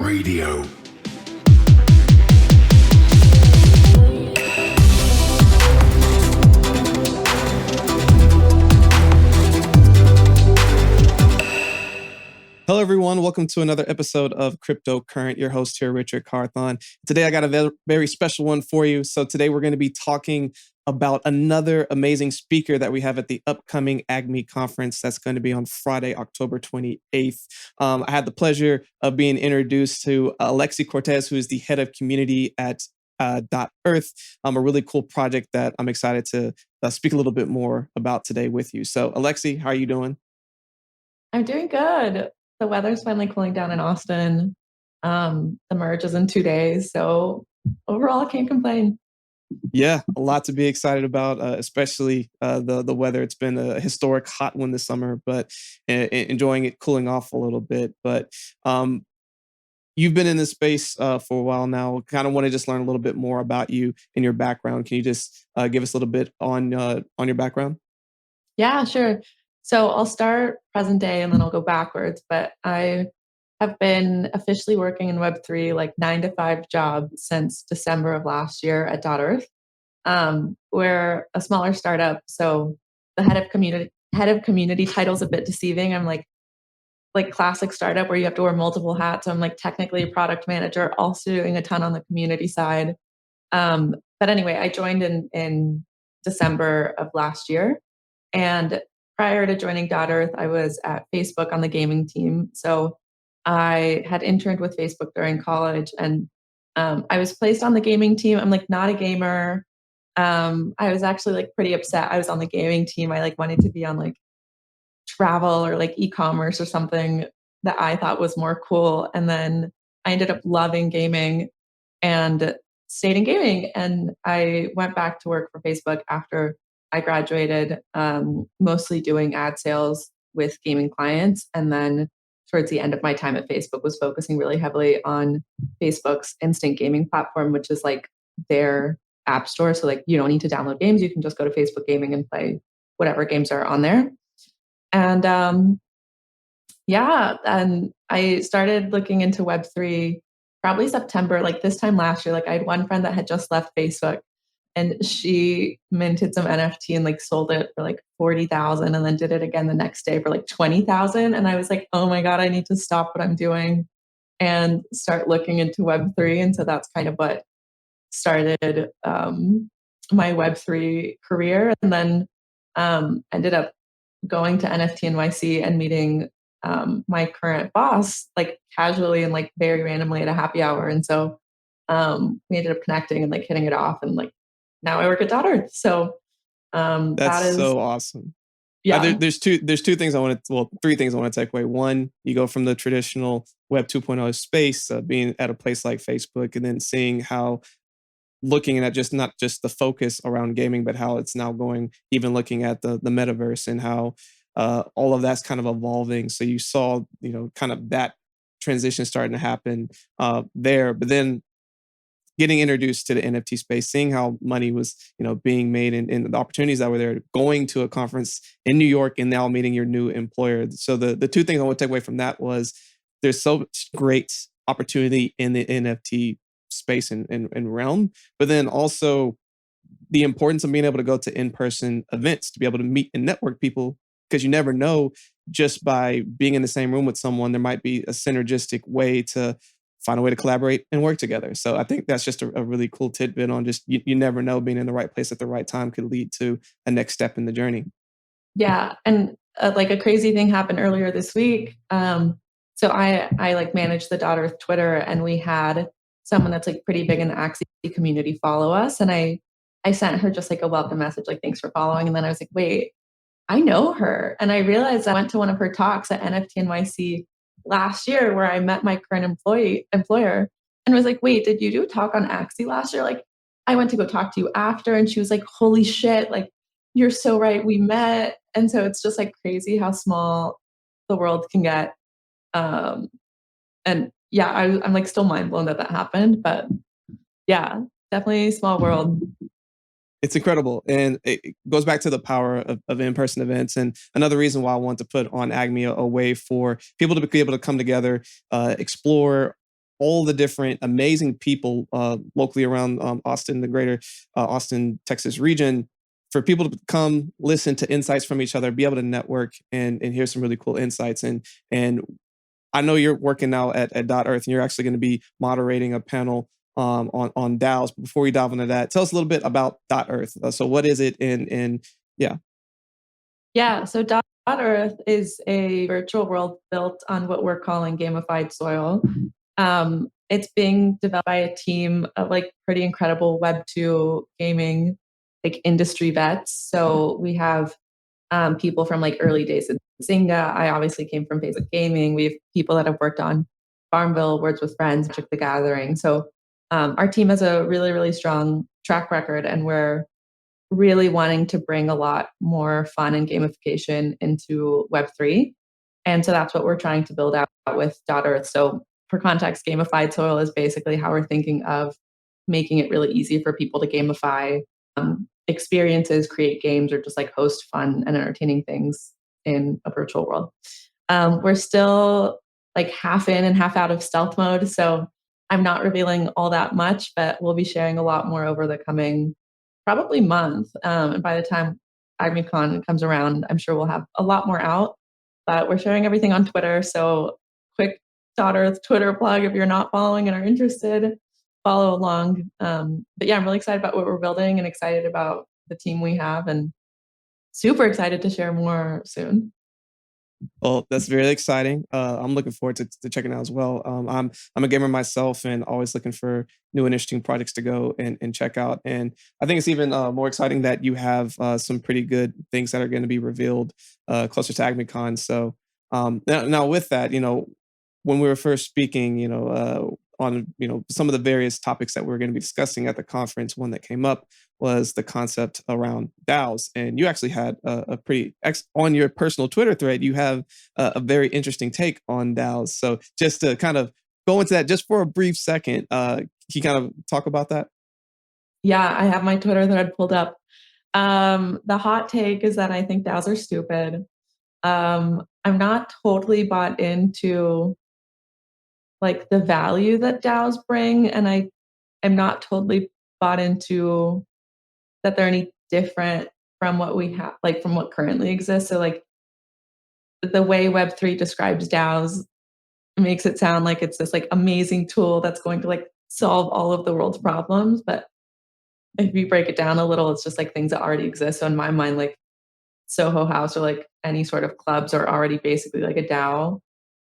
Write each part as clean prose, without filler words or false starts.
Radio. Hello, everyone. Welcome to another episode of Cryptocurrent. Your host here, Richard Carthon. Today, I got a very special one for you. So today, we're going to be talking about another amazing speaker that we have at the upcoming AGME conference that's going to be on Friday, October 28th. I had the pleasure of being introduced to Alexi Cortez, who is the head of community at Erth, a really cool project that I'm excited to speak a little bit more about today with you. So, Alexi, how are you doing? I'm doing good. The weather's finally cooling down in Austin. The merge is in 2 days. So overall, I can't complain. Yeah, a lot to be excited about, especially the weather. It's been a historic hot one this summer, but enjoying it cooling off a little bit. But you've been in this space for a while now. Kind of want to just learn a little bit more about you and your background. Can you just give us a little bit on your background? Yeah, sure. So I'll start present day and then I'll go backwards. But I have been officially working in Web3, like 9 to 5 job since December of last year at Erth. We're a smaller startup. So the head of community title's a bit deceiving. I'm like classic startup where you have to wear multiple hats. So I'm like technically a product manager, also doing a ton on the community side. But anyway, I joined in December of last year. And prior to joining Erth, I was at Facebook on the gaming team. So I had interned with Facebook during college, and I was placed on the gaming team. I'm like not a gamer. I was actually like pretty upset I was on the gaming team. I like wanted to be on like travel or like e-commerce or something that I thought was more cool. And then I ended up loving gaming and stayed in gaming. And I went back to work for Facebook after I graduated, mostly doing ad sales with gaming clients. And then towards the end of my time at Facebook was focusing really heavily on Facebook's instant gaming platform, which is like their app store. So like you don't need to download games. You can just go to Facebook Gaming and play whatever games are on there. And yeah, and I started looking into Web3 probably September, like this time last year. Like I had one friend that had just left Facebook and she minted some NFT and like sold it for like 40,000 and then did it again the next day for like 20,000. And I was like, oh my God, I need to stop what I'm doing and start looking into Web3. And so that's kind of what started my Web3 career. And then ended up going to NFT NYC and meeting my current boss like casually and like very randomly at a happy hour. And so we ended up connecting and like hitting it off, and like now I work at Erth. So That's so awesome. Yeah. There's two things three things I want to take away. One, you go from the traditional Web 2.0 space, being at a place like Facebook, and then seeing how looking at just not just the focus around gaming, but how it's now going, even looking at the metaverse and how all of that's kind of evolving. So you saw, kind of that transition starting to happen there, but then getting introduced to the NFT space, seeing how money was, being made and the opportunities that were there, going to a conference in New York and now meeting your new employer. So the two things I want to take away from that was there's so much great opportunity in the NFT space and realm, but then also the importance of being able to go to in-person events, to be able to meet and network people, because you never know, just by being in the same room with someone, there might be a synergistic way to find a way to collaborate and work together. So I think that's just a really cool tidbit on just, you never know, being in the right place at the right time could lead to a next step in the journey. Yeah. And like a crazy thing happened earlier this week. So I like managed the Erth Twitter, and we had someone that's like pretty big in the Axie community follow us. And I sent her just like a welcome message, like, thanks for following. And then I was like, wait, I know her. And I realized I went to one of her talks at NFT NYC last year where I met my current employer and was like, wait, did you do a talk on Axie last year? Like, I went to go talk to you after. And she was like, holy shit, like, you're so right. We met. And so it's just like crazy how small the world can get. And yeah, I'm like still mind blown that happened. But yeah, definitely small world. It's incredible. And it goes back to the power of in-person events. And another reason why I want to put on AGME a way for people to be able to come together, explore all the different amazing people locally around Austin, the greater Austin, Texas region, for people to come listen to insights from each other, be able to network and hear some really cool insights. And I know you're working now at Earth, and you're actually going to be moderating a panel on DAOs. But before we dive into that, tell us a little bit about Earth. So what is it? And yeah. Yeah, so Erth is a virtual world built on what we're calling gamified soil. It's being developed by a team of like pretty incredible Web2 gaming like industry vets. So we have people from like early days of Zynga. I obviously came from Facebook Gaming. We have people that have worked on Farmville, Words with Friends, Magic the Gathering. So our team has a really, really strong track record, and we're really wanting to bring a lot more fun and gamification into Web3. And so that's what we're trying to build out with Earth. So for context, gamified soil is basically how we're thinking of making it really easy for people to gamify experiences, create games, or just like host fun and entertaining things in a virtual world. We're still like half in and half out of stealth mode. So I'm not revealing all that much, but we'll be sharing a lot more over the coming probably month. And by the time AgmiCon comes around, I'm sure we'll have a lot more out. But we're sharing everything on Twitter. So quick Earth Twitter plug if you're not following and are interested, follow along. But yeah, I'm really excited about what we're building and excited about the team we have and super excited to share more soon. Well, that's very exciting. I'm looking forward to checking out as well. I'm a gamer myself and always looking for new and interesting projects to go and check out. And I think it's even more exciting that you have some pretty good things that are going to be revealed closer to AgmiCon. So now with that, when we were first speaking, on some of the various topics that we are going to be discussing at the conference, one that came up was the concept around DAOs. And you actually had a pretty on your personal Twitter thread. You have a very interesting take on DAOs. So just to kind of go into that just for a brief second, can you kind of talk about that? Yeah, I have my Twitter thread pulled up. The hot take is that I think DAOs are stupid. I'm not totally bought into like the value that DAOs bring, and I am not totally bought into that they're any different from what we have, like from what currently exists. So like the way Web3 describes DAOs makes it sound like it's this like amazing tool that's going to like solve all of the world's problems. But if you break it down a little, it's just like things that already exist. So in my mind, like Soho House or like any sort of clubs are already basically like a DAO.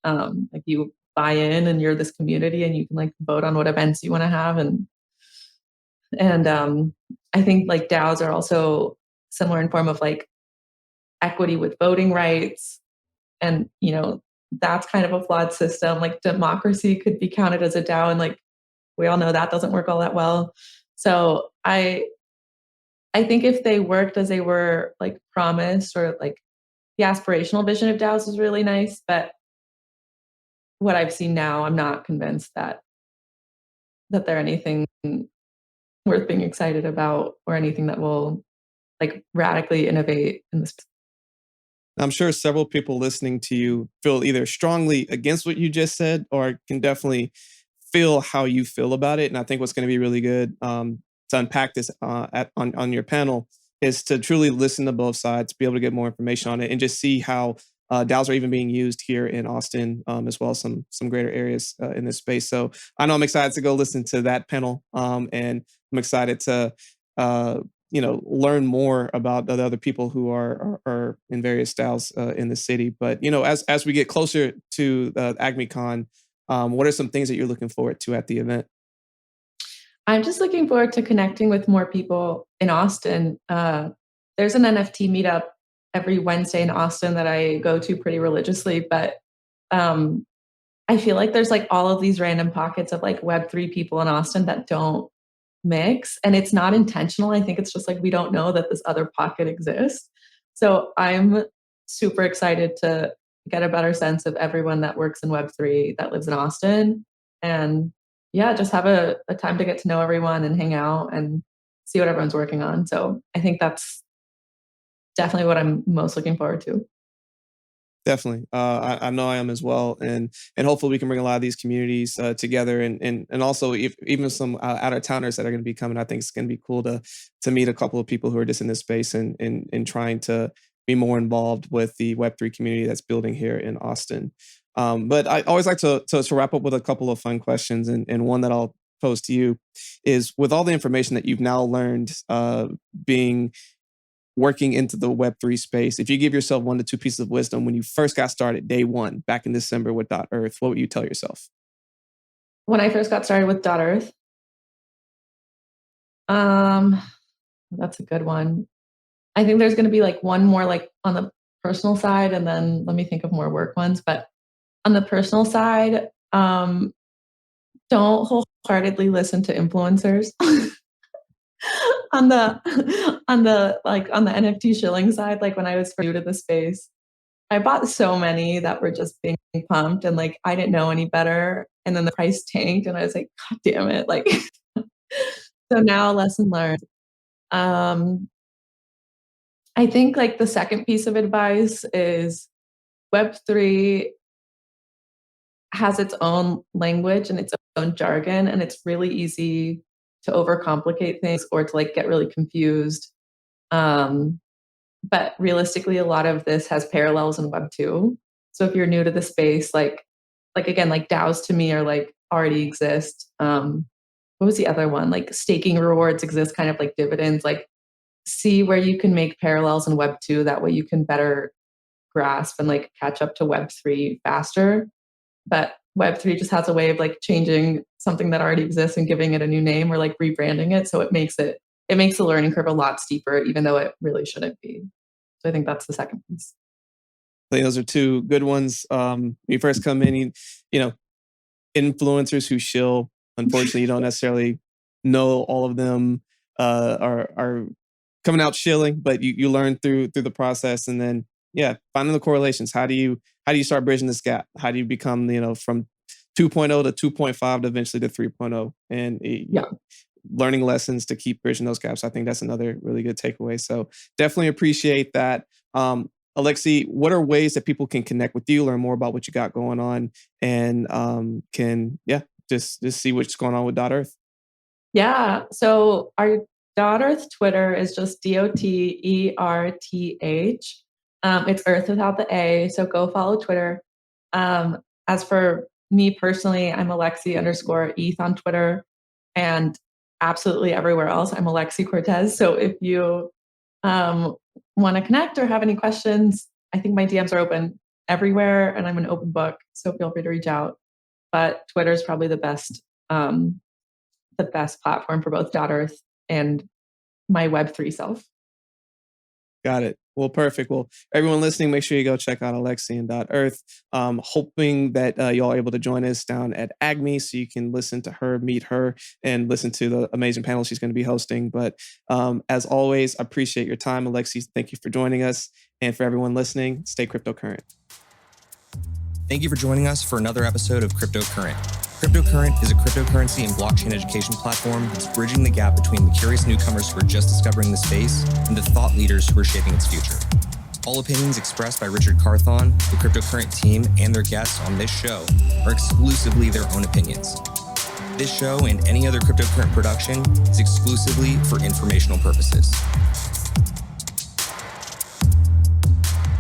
Like you buy in and you're this community and you can like vote on what events you want to have. And I think like DAOs are also similar in form of like equity with voting rights. And, that's kind of a flawed system. Like democracy could be counted as a DAO. And like, we all know that doesn't work all that well. So I think if they worked as they were like promised, or like the aspirational vision of DAOs is really nice, but what I've seen now, I'm not convinced that they're anything worth being excited about or anything that will like radically innovate in this. I'm sure several people listening to you feel either strongly against what you just said or can definitely feel how you feel about it. And I think what's going to be really good to unpack this on your panel is to truly listen to both sides, be able to get more information on it, and just see how DAOs are even being used here in Austin, as well as some greater areas in this space. So I know I'm excited to go listen to that panel, and I'm excited to learn more about the other people who are in various styles in the city. But as we get closer to AgmiCon, what are some things that you're looking forward to at the event? I'm just looking forward to connecting with more people in Austin. There's an NFT meetup every Wednesday in Austin that I go to pretty religiously, but I feel like there's like all of these random pockets of like Web3 people in Austin that don't mix, and it's not intentional. I think it's just like we don't know that this other pocket exists. So I'm super excited to get a better sense of everyone that works in Web3 that lives in Austin, and yeah, just have a time to get to know everyone and hang out and see what everyone's working on. So I think that's definitely what I'm most looking forward to. Definitely. I know I am as well, and hopefully we can bring a lot of these communities together, and also if, even some out of towners that are going to be coming. I think it's going to be cool to meet a couple of people who are just in this space and trying to be more involved with the Web3 community that's building here in Austin. But I always like to wrap up with a couple of fun questions, and one that I'll pose to you is, with all the information that you've now learned, being working into the Web3 space, if you give yourself one to two pieces of wisdom when you first got started, day one, back in December with Erth, what would you tell yourself? When I first got started with Erth, um, that's a good one. I think there's going to be like one more like on the personal side, and then let me think of more work ones. But on the personal side, don't wholeheartedly listen to influencers. on the on the NFT shilling side, like when I was new to the space, I bought so many that were just being pumped, and like I didn't know any better. And then the price tanked and I was like, God damn it. Like so now lesson learned. Um I think like the second piece of advice is Web3 has its own language and its own jargon, and it's really easy to overcomplicate things or to like get really confused. Um, but realistically, a lot of this has parallels in Web 2. So if you're new to the space, like again, like DAOs to me are like already exist. What was the other one? Like staking rewards exist, kind of like dividends. Like see where you can make parallels in Web 2. That way you can better grasp and like catch up to Web 3 faster. But Web3 just has a way of like changing something that already exists and giving it a new name or like rebranding it. So it makes the learning curve a lot steeper, even though it really shouldn't be. So I think that's the second piece. I think those are two good ones. When you first come in, you know, influencers who shill, unfortunately, you don't necessarily know all of them are coming out shilling, but you learn through the process, and then yeah, finding the correlations. How do you start bridging this gap? How do you become, from 2.0 to 2.5 to eventually to 3.0, and Yeah. learning lessons to keep bridging those gaps. I think that's another really good takeaway. So definitely appreciate that. Alexi, what are ways that people can connect with you, learn more about what you got going on, and can just see what's going on with Erth? Yeah. So our daughter's Twitter is just DOTERTH. It's Erth without the A. So go follow Twitter. As for me personally, I'm Alexi underscore ETH on Twitter, and absolutely everywhere else, I'm Alexi Cortez. So if you want to connect or have any questions, I think my DMs are open everywhere, and I'm an open book. So feel free to reach out. But Twitter is probably the best platform for both Erth and my Web3 self. Got it. Well, perfect. Well, everyone listening, make sure you go check out Alexi and Erth. Hoping that you all are able to join us down at AGME so you can listen to her, meet her, and listen to the amazing panel she's going to be hosting. But as always, I appreciate your time, Alexi. Thank you for joining us. And for everyone listening, stay cryptocurrent. Thank you for joining us for another episode of Cryptocurrent. Cryptocurrent is a cryptocurrency and blockchain education platform that's bridging the gap between the curious newcomers who are just discovering the space and the thought leaders who are shaping its future. All opinions expressed by Richard Carthon, the Cryptocurrent team, and their guests on this show are exclusively their own opinions. This show and any other Cryptocurrent production is exclusively for informational purposes.